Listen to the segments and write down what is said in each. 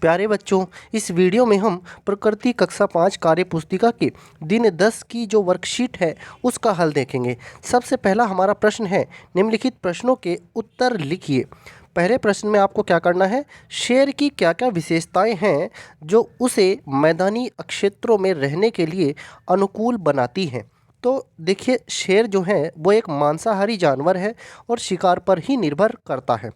प्यारे बच्चों, इस वीडियो में हम प्रकृति कक्षा 5 कार्य पुस्तिका के दिन 10 की जो वर्कशीट है उसका हल देखेंगे। सबसे पहला हमारा प्रश्न है, निम्नलिखित प्रश्नों के उत्तर लिखिए। पहले प्रश्न में आपको क्या करना है, शेर की क्या क्या विशेषताएं हैं जो उसे मैदानी क्षेत्रों में रहने के लिए अनुकूल बनाती हैं। तो देखिए, शेर जो है वो एक मांसाहारी जानवर है और शिकार पर ही निर्भर करता है।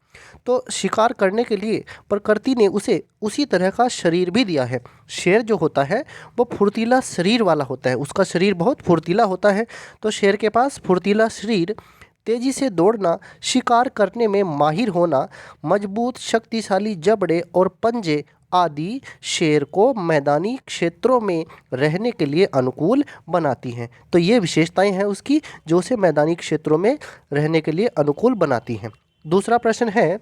तो शिकार करने के लिए प्रकृति ने उसे उसी तरह का शरीर भी दिया है। शेर जो होता है वो फुर्तीला शरीर वाला होता है, उसका शरीर बहुत फुर्तीला होता है। तो शेर के पास फुर्तीला शरीर, तेजी से दौड़ना, शिकार करने में माहिर होना, मजबूत शक्तिशाली जबड़े और पंजे आदि शेर को मैदानी क्षेत्रों में रहने के लिए अनुकूल बनाती हैं। तो ये विशेषताएं हैं उसकी जो उसे मैदानी क्षेत्रों में रहने के लिए अनुकूल बनाती हैं। दूसरा प्रश्न है,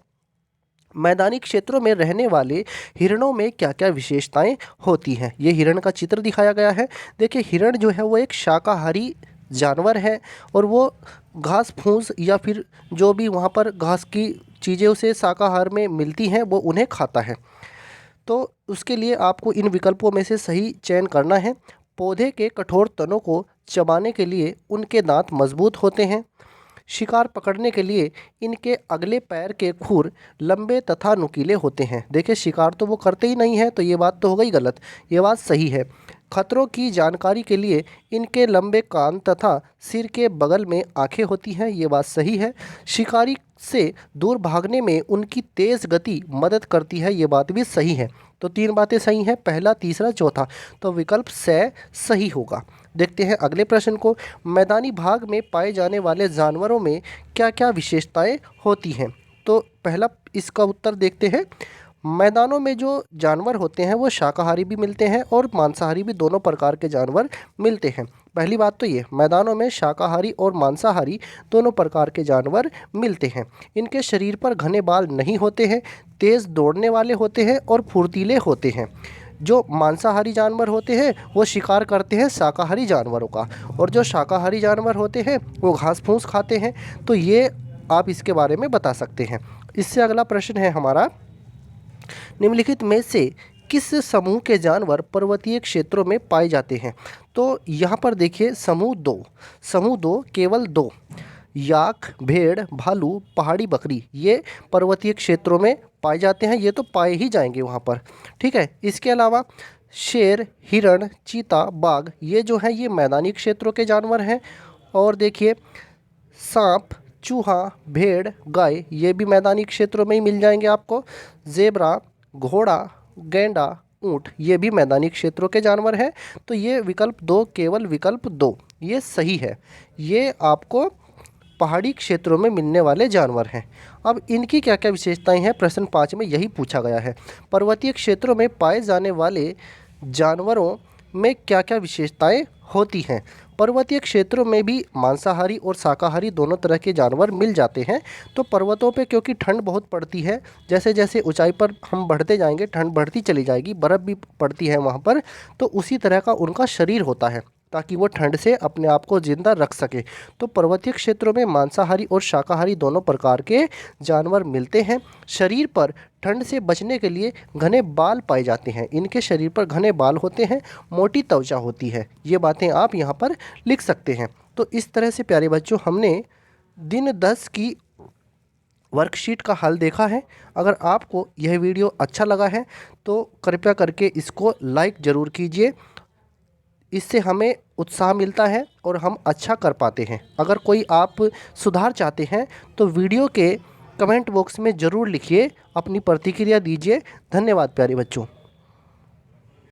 मैदानी क्षेत्रों में रहने वाले हिरणों में क्या क्या विशेषताएं होती हैं। ये हिरण का चित्र दिखाया गया है। देखिए, हिरण जो है वो एक शाकाहारी जानवर है और वो घास फूस या फिर जो भी वहाँ पर घास की चीज़ें उसे शाकाहार में मिलती हैं वो उन्हें खाता है। तो उसके लिए आपको इन विकल्पों में से सही चयन करना है। पौधे के कठोर तनों को चबाने के लिए उनके दांत मजबूत होते हैं। शिकार पकड़ने के लिए इनके अगले पैर के खुर लंबे तथा नुकीले होते हैं। देखिए, शिकार तो वो करते ही नहीं है, तो ये बात तो हो गई गलत, ये बात सही है। खतरों की जानकारी के लिए इनके लंबे कान तथा सिर के बगल में आंखें होती हैं, ये बात सही है। शिकारी से दूर भागने में उनकी तेज़ गति मदद करती है, ये बात भी सही है। तो तीन बातें सही हैं, पहला, तीसरा, चौथा। तो विकल्प से सही होगा। देखते हैं अगले प्रश्न को, मैदानी भाग में पाए जाने वाले जानवरों में क्या क्या विशेषताएं होती हैं। तो पहला इसका उत्तर देखते हैं। मैदानों में जो जानवर होते हैं वो शाकाहारी भी मिलते हैं और मांसाहारी भी, दोनों प्रकार के जानवर मिलते हैं। पहली बात तो ये, मैदानों में शाकाहारी और मांसाहारी दोनों प्रकार के जानवर मिलते हैं। इनके शरीर पर घने बाल नहीं होते हैं, तेज़ दौड़ने वाले होते हैं और फुर्तीले होते हैं। जो मांसाहारी जानवर होते हैं वो शिकार करते हैं शाकाहारी जानवरों का, और जो शाकाहारी जानवर होते हैं वो घास फूस खाते हैं। तो ये आप इसके बारे में बता सकते हैं। इससे अगला प्रश्न है हमारा, निम्नलिखित में से किस समूह के जानवर पर्वतीय क्षेत्रों में पाए जाते हैं। तो यहाँ पर देखिए, समूह दो, केवल दो, याक, भेड़, भालू, पहाड़ी बकरी, ये पर्वतीय क्षेत्रों में पाए जाते हैं। ये तो पाए ही जाएंगे वहाँ पर, ठीक है। इसके अलावा शेर, हिरण, चीता, बाघ, ये जो है ये मैदानी क्षेत्रों के जानवर हैं। और देखिए, सांप, चूहा, भेड़, गाय, ये भी मैदानी क्षेत्रों में ही मिल जाएंगे आपको। ज़ेब्रा, घोड़ा, गैंडा, ऊँट, ये भी मैदानी क्षेत्रों के जानवर हैं। तो ये विकल्प दो, केवल विकल्प दो, ये सही है। ये आपको पहाड़ी क्षेत्रों में मिलने वाले जानवर हैं। अब इनकी क्या क्या विशेषताएं हैं, प्रश्न 5 में यही पूछा गया है। पर्वतीय क्षेत्रों में पाए जाने वाले जानवरों में क्या क्या विशेषताएं होती हैं। पर्वतीय क्षेत्रों में भी मांसाहारी और शाकाहारी दोनों तरह के जानवर मिल जाते हैं। तो पर्वतों पे क्योंकि ठंड बहुत पड़ती है, जैसे जैसे ऊंचाई पर हम बढ़ते जाएंगे ठंड बढ़ती चली जाएगी, बर्फ़ भी पड़ती है वहाँ पर, तो उसी तरह का उनका शरीर होता है ताकि वो ठंड से अपने आप को जिंदा रख सके। तो पर्वतीय क्षेत्रों में मांसाहारी और शाकाहारी दोनों प्रकार के जानवर मिलते हैं। शरीर पर ठंड से बचने के लिए घने बाल पाए जाते हैं। इनके शरीर पर घने बाल होते हैं, मोटी त्वचा होती है। ये बातें आप यहाँ पर लिख सकते हैं। तो इस तरह से प्यारे बच्चों हमने दिन 10 की वर्कशीट का हल देखा है। अगर आपको यह वीडियो अच्छा लगा है तो कृपया करके इसको लाइक ज़रूर कीजिए। इससे हमें उत्साह मिलता है और हम अच्छा कर पाते हैं। अगर कोई आप सुधार चाहते हैं तो वीडियो के कमेंट बॉक्स में ज़रूर लिखिए, अपनी प्रतिक्रिया दीजिए। धन्यवाद प्यारे बच्चों।